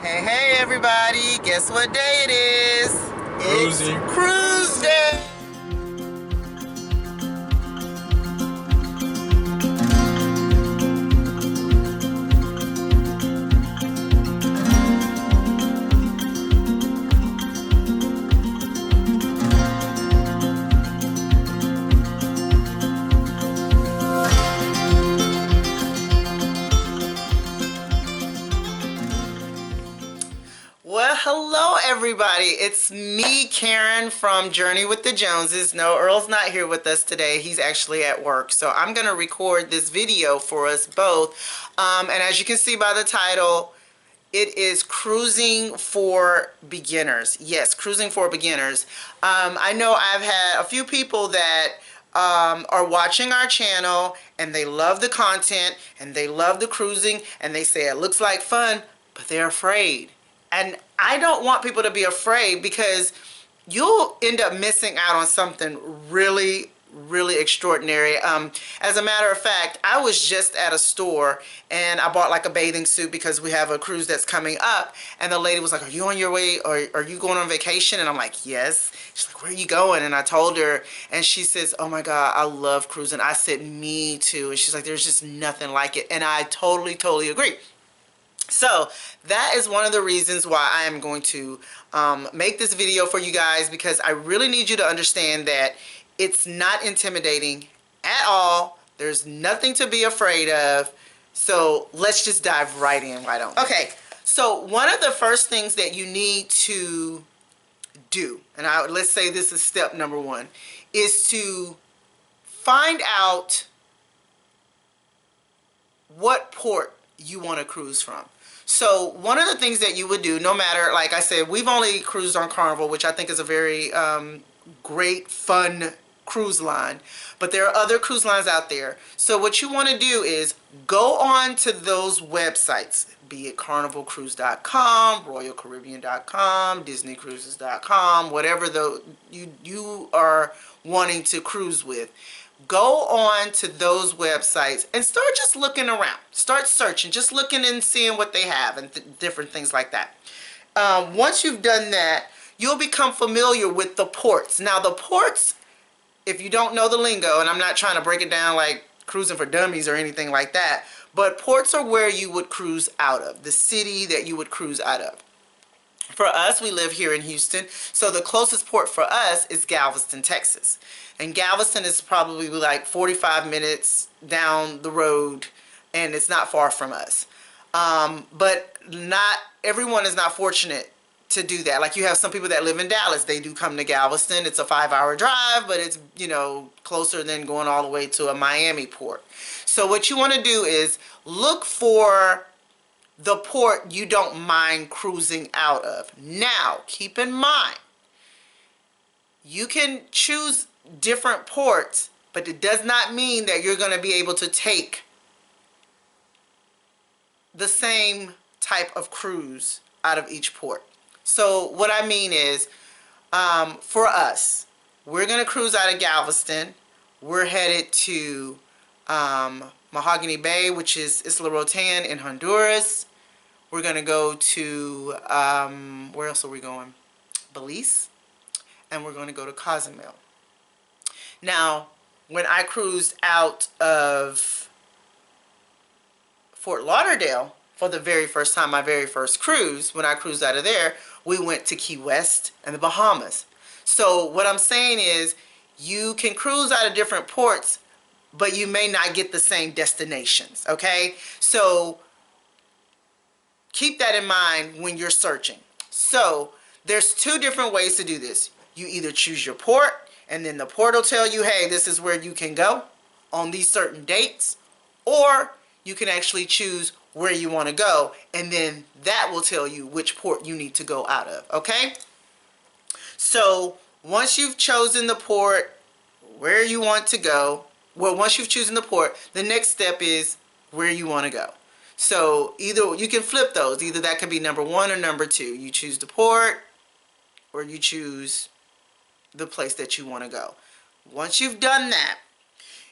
Hey, hey, everybody! Guess what day it is? It's Cruising. cruise day! Well, hello, everybody. It's me, Karen, from Journey with the Joneses. No, Earl's not here with us today. He's actually at work. So I'm going to record this video for us both. And as you can see by the title, it is Cruising for Beginners. Yes, Cruising for Beginners. I know I've had a few people that are watching our channel and they love the content and they love the cruising and they say it looks like fun, but they're afraid. And I don't want people to be afraid because you'll end up missing out on something really extraordinary. As a matter of fact, I was just at a store and I bought like a bathing suit because we have a cruise that's coming up, and the lady was like, are you on your way, or are you going on vacation? And I'm like, yes. She's like, where are you going? And I told her, and she says, oh my God, I love cruising. I said, me too. And she's like, there's just nothing like it. And I totally agree. So that is one of the reasons why I am going to make this video for you guys, because I really need you to understand that it's not intimidating at all. There's nothing to be afraid of. So let's just dive right in. Why don't we? Okay, so one of the first things that you need to do, and let's say this is step number one, is to find out what port you want to cruise from. So one of the things that you would do, no matter, like I said, we've only cruised on Carnival, which I think is a very great, fun cruise line. But there are other cruise lines out there. So what you want to do is go on to those websites, be it carnivalcruise.com, royalcaribbean.com, disneycruises.com, whatever you are wanting to cruise with. Go on to those websites and start just looking around. Start searching, just looking and seeing what they have and different things like that. Once you've done that, you'll become familiar with the ports. Now the ports, if you don't know the lingo, and I'm not trying to break it down like cruising for dummies or anything like that, but ports are where you would cruise out of, the city that you would cruise out of. For us, we live here in Houston, so the closest port for us is Galveston, Texas. And Galveston is probably like 45 minutes down the road, and it's not far from us. But not everyone is not fortunate to do that. Like you have some people that live in Dallas, they do come to Galveston. It's a 5-hour drive, but it's, you know, closer than going all the way to a Miami port. So what you want to do is look for the port you don't mind cruising out of. Now, keep in mind, you can choose different ports, but it does not mean that you're going to be able to take the same type of cruise out of each port. So what I mean is, for us, we're going to cruise out of Galveston. We're headed to Mahogany Bay, which is Isla Rotan in Honduras. We're going to go to, where else are we going? Belize. And we're going to go to Cozumel. Now, when I cruised out of Fort Lauderdale for the very first time, my very first cruise, when I cruised out of there, we went to Key West and the Bahamas. So what I'm saying is, you can cruise out of different ports, but you may not get the same destinations, okay? So keep that in mind when you're searching. So there's two different ways to do this. You either choose your port, and then the port will tell you, hey, this is where you can go on these certain dates, or you can actually choose where you want to go, and then that will tell you which port you need to go out of, okay? So once you've chosen the port, where you want to go, well, once you've chosen the port, the next step is where you want to go. So either you can flip those. Either that could be number one or number two. You choose the port, or you choose the place that you want to go. Once you've done that,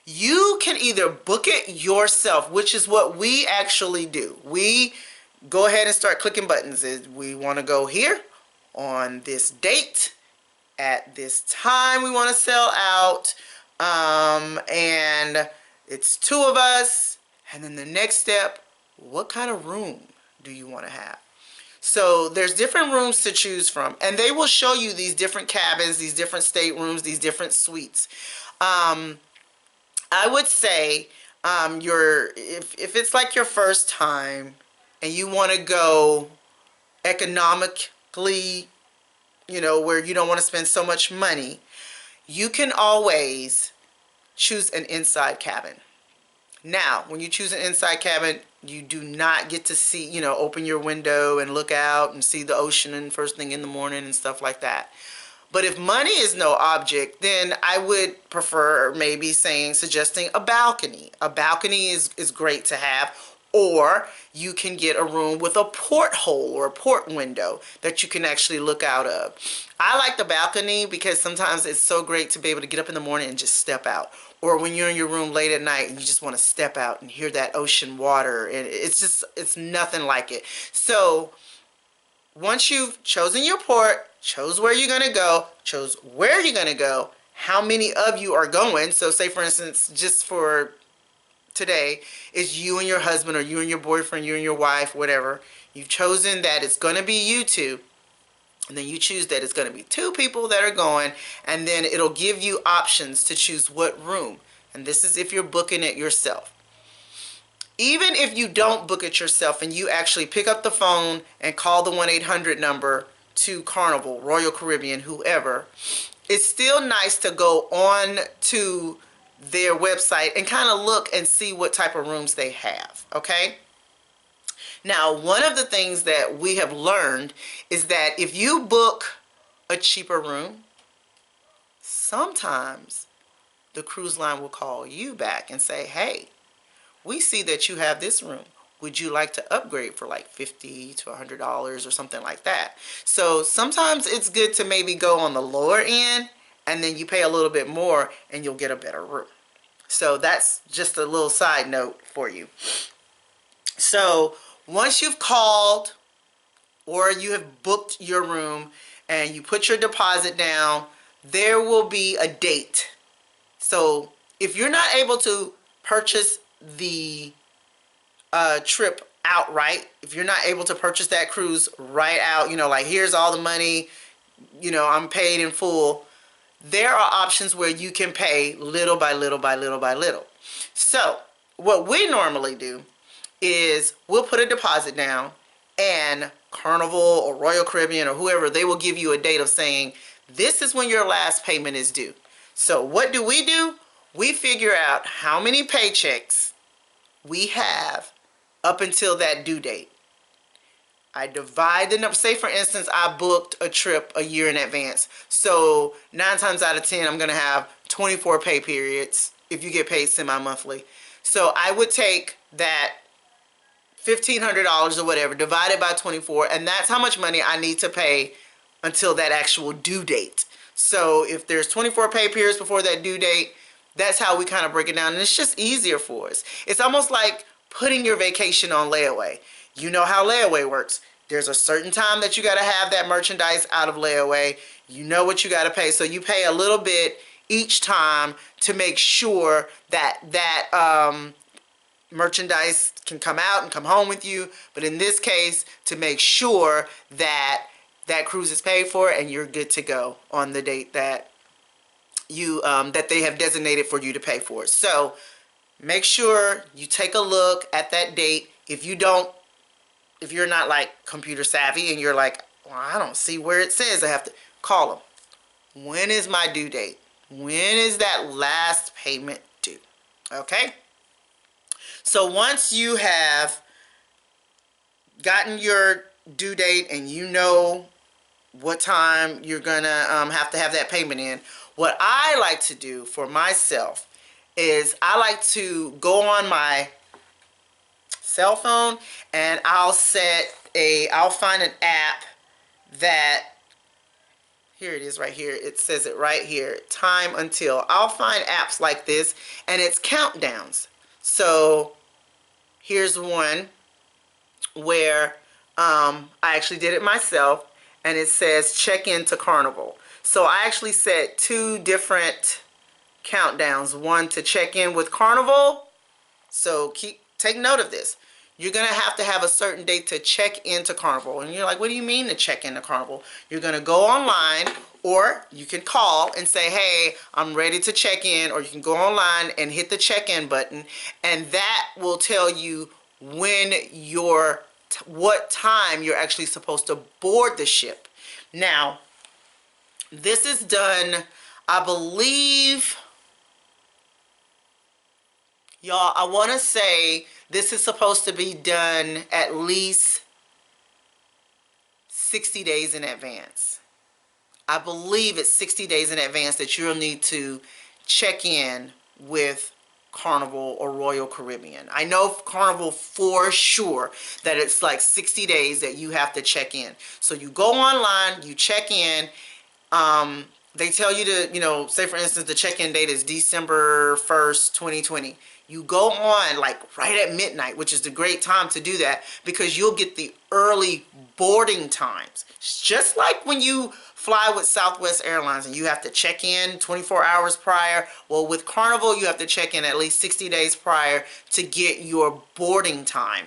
you can either book it yourself, which is what we actually do. We go ahead and start clicking buttons. We want to go here on this date at this time. We want to sell out, and it's 2 of us. And then the next step, what kind of room do you want to have? So there's different rooms to choose from, and they will show you these different cabins, these different staterooms, these different suites. I would say if it's like your first time and you want to go economically, where you don't want to spend so much money, you can always choose an inside cabin. Now, when you choose an inside cabin, you do not get to see, open your window and look out and see the ocean and first thing in the morning and stuff like that. But if money is no object, then I would prefer maybe suggesting a balcony. A balcony is great to have. Or you can get a room with a porthole or a port window that you can actually look out of. I like the balcony because sometimes it's so great to be able to get up in the morning and just step out. Or when you're in your room late at night and you just want to step out and hear that ocean water. And it's nothing like it. So once you've chosen your port, chose where you're going to go, chose where you're going to go, how many of you are going. So say, for instance, just for today, is you and your husband or you and your boyfriend, you and your wife, whatever. You've chosen that it's going to be you two. And then you choose that it's going to be 2 people that are going. And then it'll give you options to choose what room. And this is if you're booking it yourself. Even if you don't book it yourself and you actually pick up the phone and call the 1-800 number to Carnival, Royal Caribbean, whoever, it's still nice to go on to their website and kind of look and see what type of rooms they have, okay? Now, one of the things that we have learned is that if you book a cheaper room, sometimes the cruise line will call you back and say, hey, we see that you have this room. Would you like to upgrade for like $50 to $100 or something like that? So sometimes it's good to maybe go on the lower end and then you pay a little bit more and you'll get a better room. So that's just a little side note for you. So once you've called or you have booked your room and you put your deposit down, there will be a date. So if you're not able to purchase the trip outright, if you're not able to purchase that cruise right out, like here's all the money, I'm paid in full, there are options where you can pay little by little by little by little. So what we normally do is we'll put a deposit down and Carnival or Royal Caribbean or whoever, they will give you a date of saying this is when your last payment is due. So what do? We figure out how many paychecks we have up until that due date. I divide the number. Say, for instance, I booked a trip a year in advance. So 9 times out of 10, I'm going to have 24 pay periods if you get paid semi-monthly. So I would take that $1,500 or whatever, divided by 24, and that's how much money I need to pay until that actual due date. So if there's 24 pay periods before that due date, that's how we kind of break it down, and it's just easier for us. It's almost like putting your vacation on layaway. You know how layaway works. There's a certain time that you got to have that merchandise out of layaway. You know what you got to pay, so you pay a little bit each time to make sure that merchandise can come out and come home with you. But in this case, to make sure that that cruise is paid for and you're good to go on the date that you that they have designated for you to pay for. So make sure you take a look at that date. If you're not like computer savvy and you're like, well, I don't see where it says, I have to call them. When is my due date? When is that last payment due? Okay? So once you have gotten your due date and you know what time you're gonna have to have that payment in, what I like to do for myself is I like to go on my cell phone and I'll find an app that, here it is right here, it says it right here, time until. I'll find apps like this and it's countdowns. So here's one where I actually did it myself, and it says check into Carnival. So I actually set 2 different countdowns. One to check in with Carnival. So take note of this. You're going to have a certain date to check into Carnival. And you're like, what do you mean to check into Carnival? You're going to go online, or you can call and say, hey, I'm ready to check in. Or you can go online and hit the check-in button. And that will tell you when what time you're actually supposed to board the ship. Now, this is done, I believe, y'all, I want to say this is supposed to be done at least 60 days in advance. I believe it's 60 days in advance that you'll need to check in with Carnival or Royal Caribbean. I know Carnival for sure that it's like 60 days that you have to check in. So you go online, you check in. They tell you to, say for instance, the check-in date is December 1st, 2020. You go on like right at midnight, which is the great time to do that because you'll get the early boarding times. It's just like when you fly with Southwest Airlines and you have to check in 24 hours prior. Well, with Carnival, you have to check in at least 60 days prior to get your boarding time.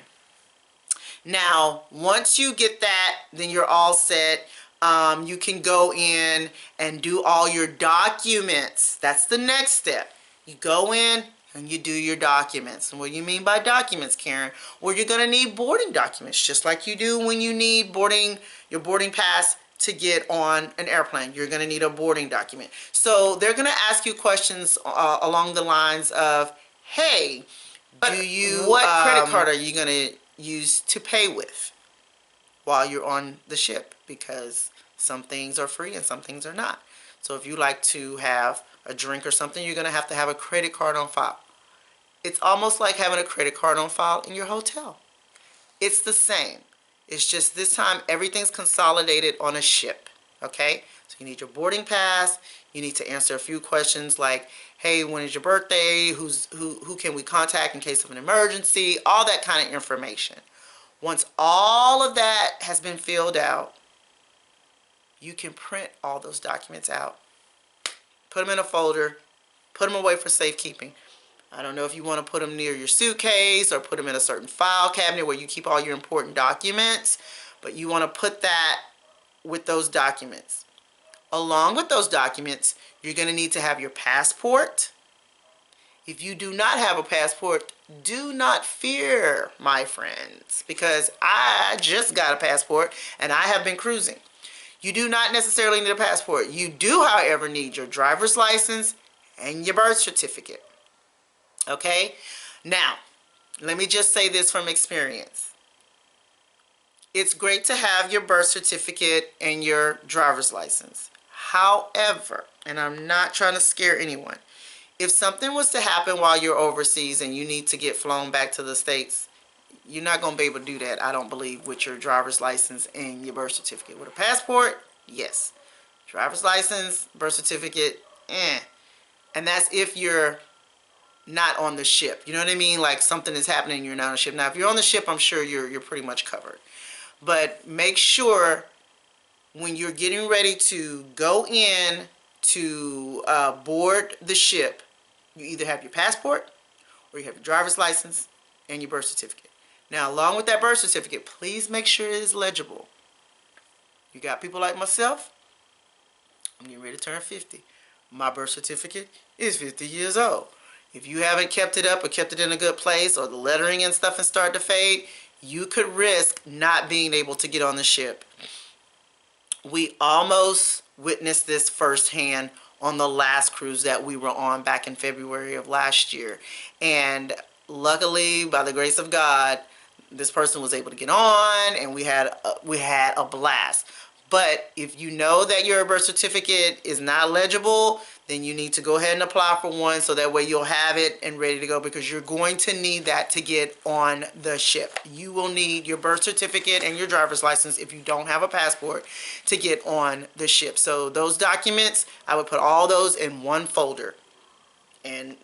Now, once you get that, then you're all set. You can go in and do all your documents. That's the next step. You go in and you do your documents. And what do you mean by documents, Karen? Well, you're going to need boarding documents, just like you do when you need your boarding pass to get on an airplane. You're going to need a boarding document. So they're going to ask you questions along the lines of, hey, what credit card are you going to use to pay with while you're on the ship? Because some things are free and some things are not. So if you like to have a drink or something, you're going to have a credit card on file. It's almost like having a credit card on file in your hotel. It's the same. It's just this time everything's consolidated on a ship. Okay? So you need your boarding pass. You need to answer a few questions like, hey, when is your birthday? Who can we contact in case of an emergency? All that kind of information. Once all of that has been filled out, you can print all those documents out, put them in a folder, put them away for safekeeping. I don't know if you want to put them near your suitcase or put them in a certain file cabinet where you keep all your important documents, but you want to put that with those documents. Along with those documents, you're going to need to have your passport. If you do not have a passport, do not fear, my friends, because I just got a passport and I have been cruising. You do not necessarily need a passport. You do, however, need your driver's license and your birth certificate. Okay? Now, let me just say this from experience. It's great to have your birth certificate and your driver's license. However, and I'm not trying to scare anyone, if something was to happen while you're overseas and you need to get flown back to the States, you're not going to be able to do that, I don't believe, with your driver's license and your birth certificate. With a passport, yes. Driver's license, birth certificate, And that's if you're not on the ship. You know what I mean? Like something is happening and you're not on the ship. Now, if you're on the ship, I'm sure you're pretty much covered. But make sure when you're getting ready to go in to board the ship, you either have your passport or you have your driver's license and your birth certificate. Now, along with that birth certificate, please make sure it is legible. You got people like myself, I'm getting ready to turn 50. My birth certificate is 50 years old. If you haven't kept it up or kept it in a good place or the lettering and stuff and start to fade, you could risk not being able to get on the ship. We almost witnessed this firsthand on the last cruise that we were on back in February of last year. And luckily, by the grace of God, this person was able to get on and we had a blast. But if you know that your birth certificate is not legible, then you need to go ahead and apply for one so that way you'll have it and ready to go, because you're going to need that to get on the ship. You will need your birth certificate and your driver's license if you don't have a passport to get on the ship. So those documents, I would put all those in one folder. And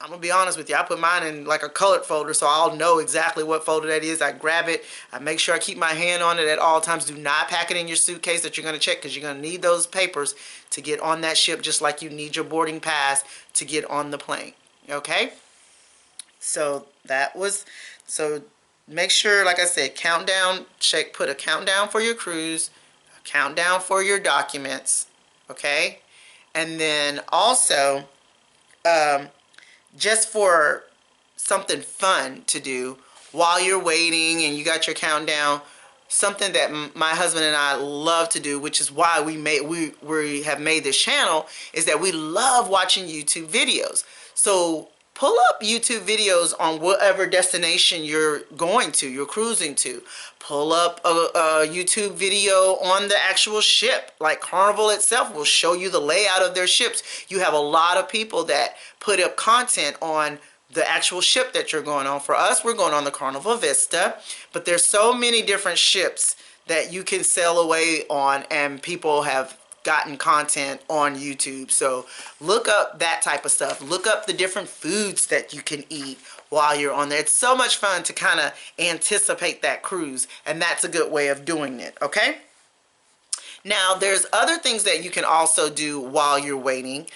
I'm gonna be honest with you. I put mine in like a colored folder so I'll know exactly what folder that is. I grab it. I make sure I keep my hand on it at all times. Do not pack it in your suitcase that you're gonna check because you're gonna need those papers to get on that ship just like you need your boarding pass to get on the plane. Okay? So that was, so make sure, like I said, countdown, check, put a countdown for your cruise, a countdown for your documents, okay? And then also, just for something fun to do while you're waiting and you got your countdown, something that my husband and I love to do, which is why we have made this channel, is that we love watching YouTube videos. So pull up YouTube videos on whatever destination you're going to, you're cruising to. Pull up a YouTube video on the actual ship. Like Carnival itself will show you the layout of their ships. You have a lot of people that put up content on the actual ship that you're going on. For us, we're going on the Carnival Vista, but there's so many different ships that you can sail away on, and people have gotten content on YouTube. So look up that type of stuff. Look up the different foods that you can eat while you're on there. It's so much fun to kind of anticipate that cruise, and that's a good way of doing it, okay? Now, there's other things that you can also do while you're waiting.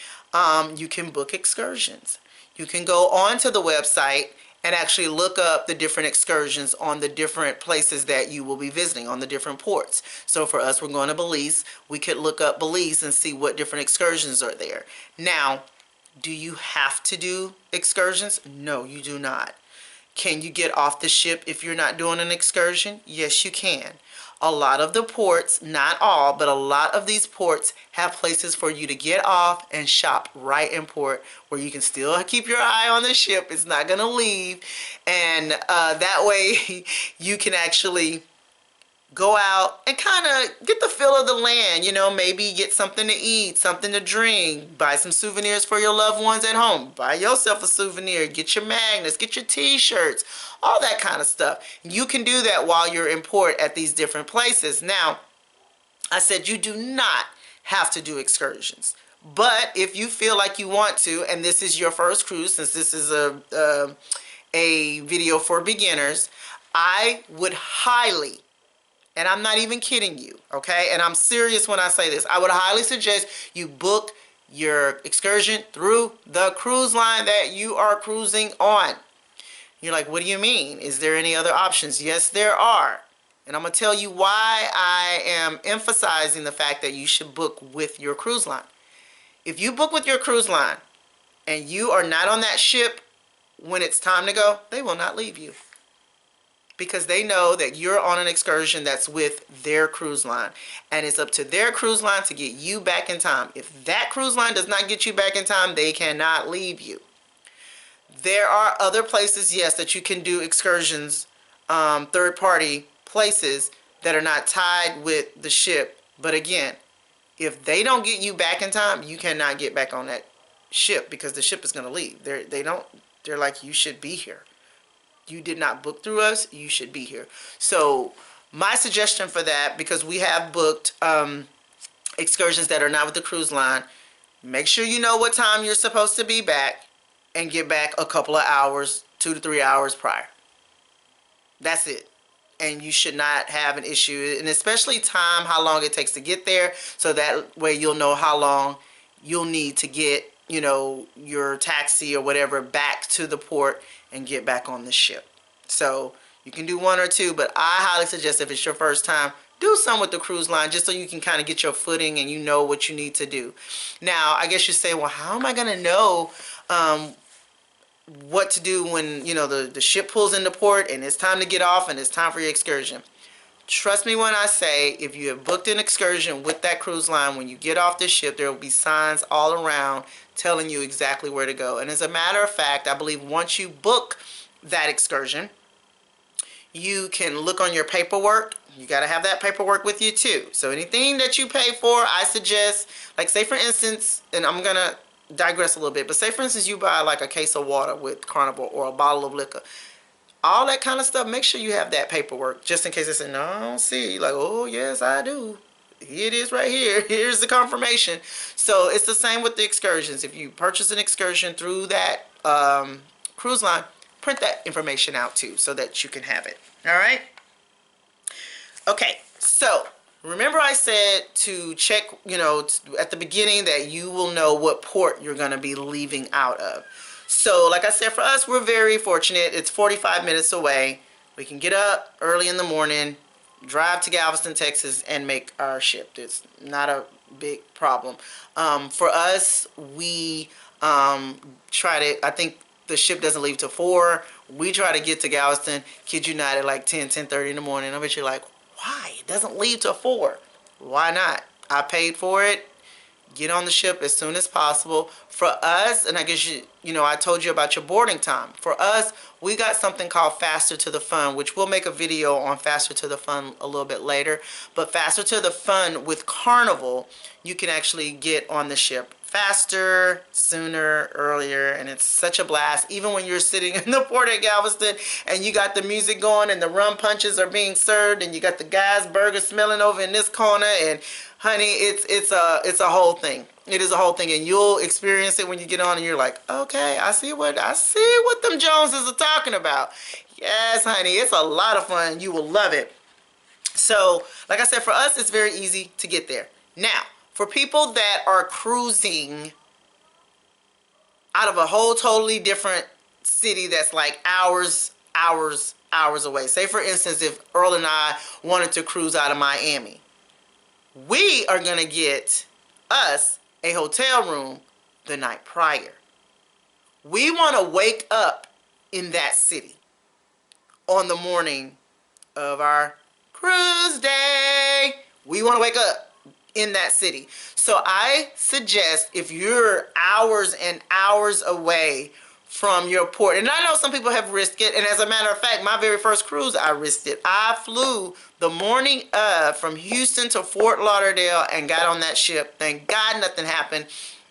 You can book excursions. You can go onto the website and actually look up the different excursions on the different places that you will be visiting, on the different ports. So for us, we're going to Belize. We could look up Belize and see what different excursions are there. Now, do you have to do excursions? No, you do not. Can you get off the ship if you're not doing an excursion? Yes, you can. A lot of the ports, not all, but a lot of these ports have places for you to get off and shop right in port where you can still keep your eye on the ship. It's not going to leave. And that way you can actually go out and kind of get the feel of the land, you know, maybe get something to eat, something to drink, buy some souvenirs for your loved ones at home, buy yourself a souvenir, get your magnets, get your t-shirts, all that kind of stuff. You can do that while you're in port at these different places. Now, I said you do not have to do excursions, but if you feel like you want to, and this is your first cruise, since this is a video for beginners, I would highly, and I'm not even kidding you, okay? And I'm serious when I say this. I would highly suggest you book your excursion through the cruise line that you are cruising on. You're like, what do you mean? Is there any other options? Yes, there are. And I'm going to tell you why I am emphasizing the fact that you should book with your cruise line. If you book with your cruise line and you are not on that ship when it's time to go, they will not leave you, because they know that you're on an excursion that's with their cruise line, and it's up to their cruise line to get you back in time. If that cruise line does not get you back in time, they cannot leave you. There are other places, yes, that you can do excursions, third-party places that are not tied with the ship. But again, if they don't get you back in time, you cannot get back on that ship because the ship is going to leave. They're like, you should be here. You did not book through us, you should be here. So my suggestion for that, because we have booked excursions that are not with the cruise line, make sure you know what time you're supposed to be back and get back a couple of hours, 2 to 3 hours prior. That's it. And you should not have an issue, and especially time, how long it takes to get there, so that way you'll know how long you'll need to get, you know, your taxi or whatever back to the port and get back on the ship. So you can do one or two, but I highly suggest, if it's your first time, do some with the cruise line just so you can kind of get your footing and you know what you need to do. Now, I guess you say, well, how am I going to know what to do when, you know, the ship pulls into port and it's time to get off and it's time for your excursion? Trust me when I say, if you have booked an excursion with that cruise line, when you get off the ship, there will be signs all around telling you exactly where to go. And as a matter of fact, I believe once you book that excursion, you can look on your paperwork. You got to have that paperwork with you too. So anything that you pay for, I suggest, like say for instance, and I'm going to digress a little bit, but say for instance you buy like a case of water with Carnival or a bottle of liquor. All that kind of stuff, make sure you have that paperwork just in case they say, no, I don't see. You're like, oh, yes, I do. Here it is right here. Here's the confirmation. So it's the same with the excursions. If you purchase an excursion through that cruise line, print that information out too so that you can have it. All right. Okay, so remember I said to check, at the beginning that you will know what port you're going to be leaving out of. So like I said, for us, we're very fortunate. It's 45 minutes away. We can get up early in the morning, drive to Galveston, Texas, and make our ship. It's not a big problem. For us, we try to, I think the ship doesn't leave till 4. We try to get to Galveston, kid you not, at like 10:30 in the morning. I bet you're like, why? It doesn't leave till 4. Why not? I paid for it. Get on the ship as soon as possible. For us, and I guess I told you about your boarding time. For us, we got something called Faster to the Fun, which we'll make a video on Faster to the Fun a little bit later. But Faster to the Fun with Carnival, you can actually get on the ship faster, sooner, earlier, and it's such a blast. Even when you're sitting in the port at Galveston and you got the music going and the rum punches are being served and you got the guy's burger smelling over in this corner, and honey, it's a whole thing. It is a whole thing, and you'll experience it when you get on and you're like, okay, I see what them Joneses are talking about. Yes, honey, it's a lot of fun. You will love it. So, like I said, for us, it's very easy to get there. Now, for people that are cruising out of a whole totally different city that's like hours away. Say, for instance, if Earl and I wanted to cruise out of Miami, we are going to get us a hotel room the night prior. We want to wake up in that city on the morning of our cruise day. We want to wake up in that city. So I suggest, if you're hours and hours away from your port, and I know some people have risked it, and as a matter of fact, my very first cruise, I risked it. I flew the morning of from Houston to Fort Lauderdale and got on that ship. Thank God nothing happened.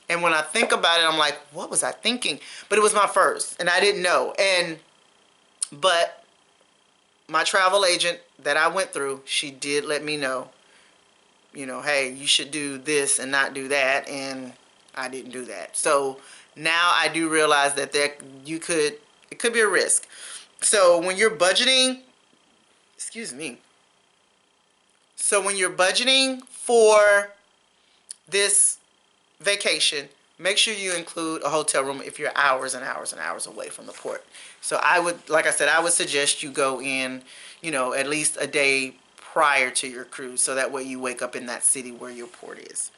And when I think about it, I'm like, what was I thinking? But it was my first, and I didn't know. But my travel agent that I went through, she did let me know, hey, you should do this and not do that, and I didn't do that. So now I do realize that it could be a risk. So when you're budgeting, so when you're budgeting for this vacation, make sure you include a hotel room if you're hours and hours and hours away from the port. So I would, like I said, I would suggest you go in, at least a day prior to your cruise, so that way you wake up in that city where your port is.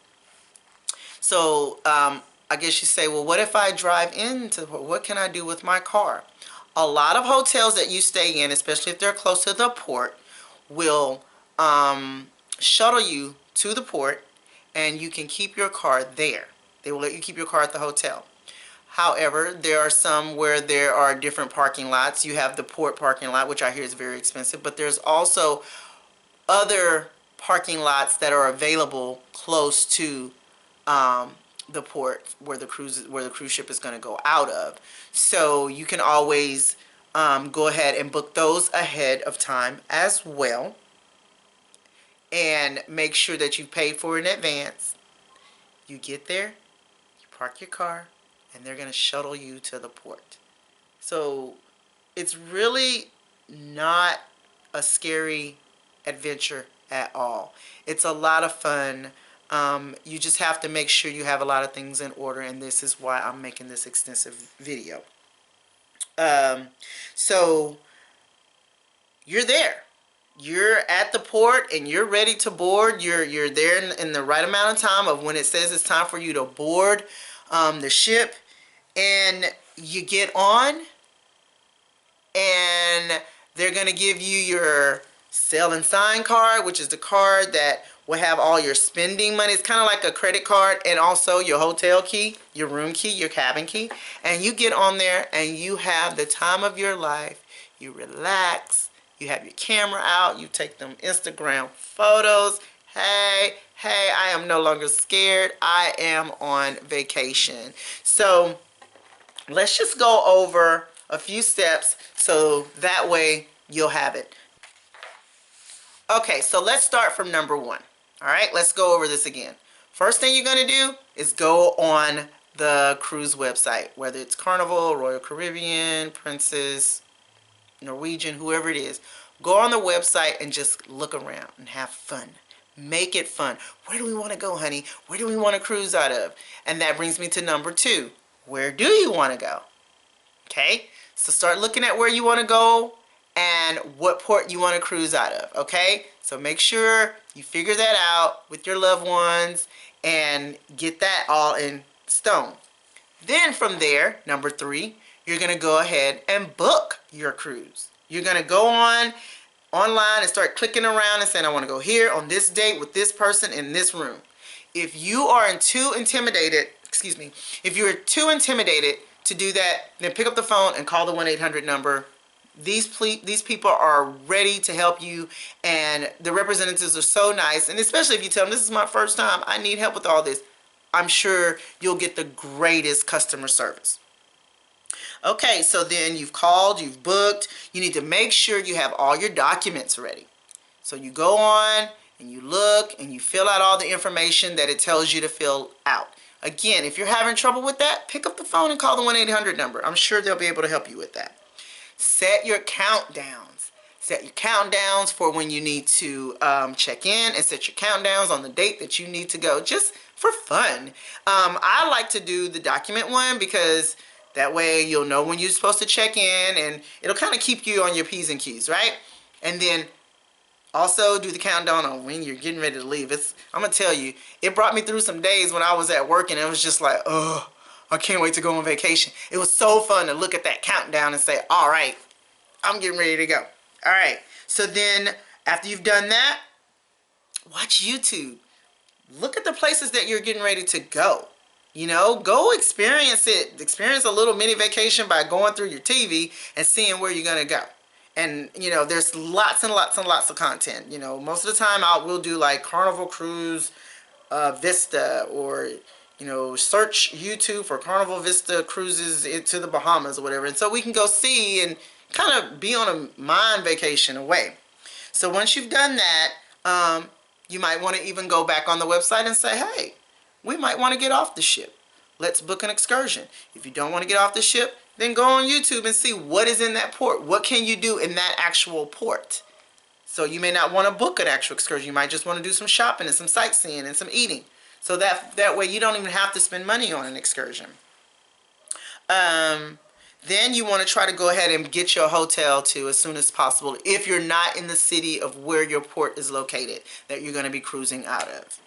So I guess you say, well, what if I drive into the port? What can I do with my car? A lot of hotels that you stay in, especially if they're close to the port, will shuttle you to the port, and you can keep your car there. They will let you keep your car at the hotel. However, there are some where there are different parking lots. You have the port parking lot, which I hear is very expensive, but there's also other parking lots that are available close to the port where the cruise ship is going to go out of. So you can always go ahead and book those ahead of time as well, and make sure that you've paid for it in advance. You get there, you park your car, and they're going to shuttle you to the port. So it's really not a scary adventure at all. It's a lot of fun. You just have to make sure you have a lot of things in order, and this is why I'm making this extensive video. So you're there. You're at the port and you're ready to board. You're there in the right amount of time of when it says it's time for you to board the ship, and you get on, and they're going to give you your Sail and Sign card, which is the card that will have all your spending money. It's kind of like a credit card, and also your hotel key, your room key, your cabin key. And you get on there and you have the time of your life. You relax. You have your camera out. You take them Instagram photos. Hey, I am no longer scared. I am on vacation. So let's just go over a few steps so that way you'll have it. Okay, so let's start from number 1. All right, let's go over this again. First thing you're going to do is go on the cruise website, whether it's Carnival, Royal Caribbean, Princess, Norwegian, whoever it is. Go on the website and just look around and have fun. Make it fun. Where do we want to go, honey? Where do we want to cruise out of? And that brings me to number 2. Where do you want to go? Okay, so start looking at where you want to go and what port you want to cruise out of. Okay, so make sure you figure that out with your loved ones and get that all in stone. Then from there, number 3, you're going to go ahead and book your cruise. You're going to go online and start clicking around and saying, I want to go here on this date with this person in this room. If you are too intimidated, if you're too intimidated to do that, then pick up the phone and call the 1-800 number. These people are ready to help you, and the representatives are so nice. And especially if you tell them, this is my first time, I need help with all this, I'm sure you'll get the greatest customer service. Okay, so then you've called, you've booked, you need to make sure you have all your documents ready. So you go on and you look and you fill out all the information that it tells you to fill out. Again, if you're having trouble with that, pick up the phone and call the 1-800 number. I'm sure they'll be able to help you with that. Set your countdowns. Set your countdowns for when you need to check in, and set your countdowns on the date that you need to go, just for fun. I like to do the document one because that way you'll know when you're supposed to check in, and it'll kind of keep you on your P's and Q's, right? And then also do the countdown on when you're getting ready to leave. I'm going to tell you, it brought me through some days when I was at work and it was just like, oh, I can't wait to go on vacation. It was so fun to look at that countdown and say, all right, I'm getting ready to go. All right. So then after you've done that, watch YouTube. Look at the places that you're getting ready to go. You know, go experience it. Experience a little mini vacation by going through your TV and seeing where you're going to go. And, you know, there's lots and lots and lots of content. You know, most of the time we'll do like Carnival Cruise Vista, or, you know, search YouTube for Carnival Vista cruises into the Bahamas or whatever. And so we can go see and kind of be on a mind vacation away. So once you've done that, you might want to even go back on the website and say, hey, we might want to get off the ship. Let's book an excursion. If you don't want to get off the ship, then go on YouTube and see what is in that port. What can you do in that actual port? So you may not want to book an actual excursion. You might just want to do some shopping and some sightseeing and some eating. So that way you don't even have to spend money on an excursion. Then you want to try to go ahead and get your hotel too as soon as possible if you're not in the city of where your port is located that you're going to be cruising out of.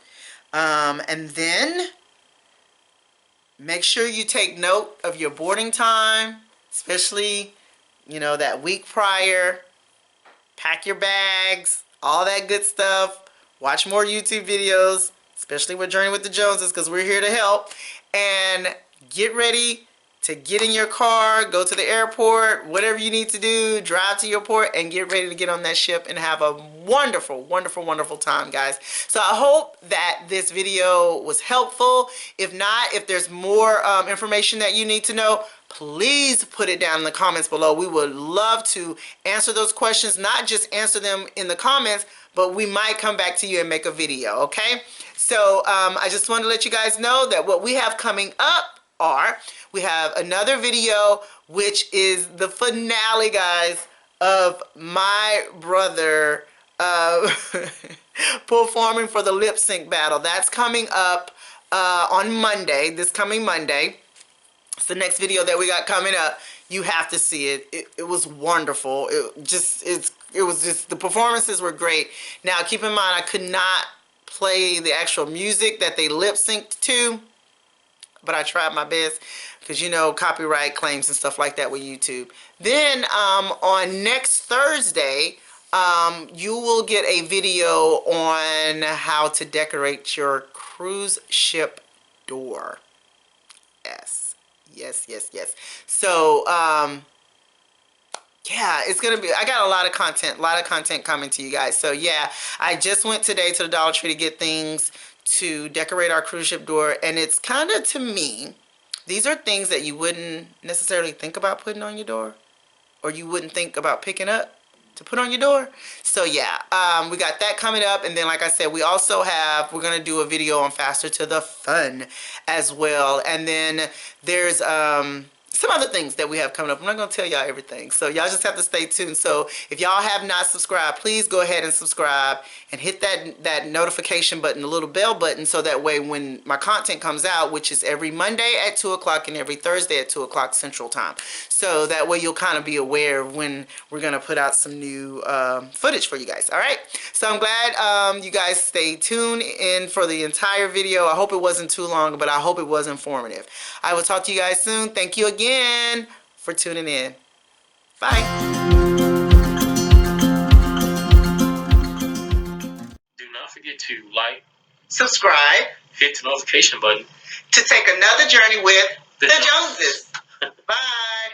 And then make sure you take note of your boarding time, especially, you know, that week prior. Pack your bags, all that good stuff. Watch more YouTube videos, especially with Journey with the Joneses, because we're here to help. And get ready to get in your car, go to the airport, whatever you need to do, drive to your port and get ready to get on that ship and have a wonderful, wonderful, wonderful time, guys. So I hope that this video was helpful. If not, if there's more information that you need to know, please put it down in the comments below. We would love to answer those questions, not just answer them in the comments, but we might come back to you and make a video, okay? So I just want to let you guys know that what we have coming up we have another video, which is the finale, guys, of my brother performing for the lip sync battle. That's coming up on Monday, this coming Monday. It's the next video that we got coming up. You have to see it. It was wonderful. It was just, the performances were great. Now, keep in mind, I could not play the actual music that they lip synced to, but I tried my best because, you know, copyright claims and stuff like that with YouTube. Then on next Thursday, you will get a video on how to decorate your cruise ship door. Yes, yes, yes, yes. So, yeah, it's gonna be, I got a lot of content coming to you guys. So yeah, I just went today to the Dollar Tree to get things to decorate our cruise ship door, and it's kind of, to me, these are things that you wouldn't necessarily think about putting on your door, or you wouldn't think about picking up to put on your door. So yeah, we got that coming up. And then like I said, we also have, we're going to do a video on Faster to the Fun as well. And then there's some other things that we have coming up. I'm not going to tell y'all everything. So y'all just have to stay tuned. So if y'all have not subscribed, please go ahead and subscribe and hit that notification button, the little bell button, so that way when my content comes out, which is every Monday at 2 o'clock and every Thursday at 2 o'clock Central Time. So that way you'll kind of be aware of when we're going to put out some new footage for you guys. All right. So I'm glad you guys stayed tuned in for the entire video. I hope it wasn't too long, but I hope it was informative. I will talk to you guys soon. Thank you again for tuning in. Bye. Do not forget to like, Subscribe, hit the notification button to take another journey with The the Joneses. Bye.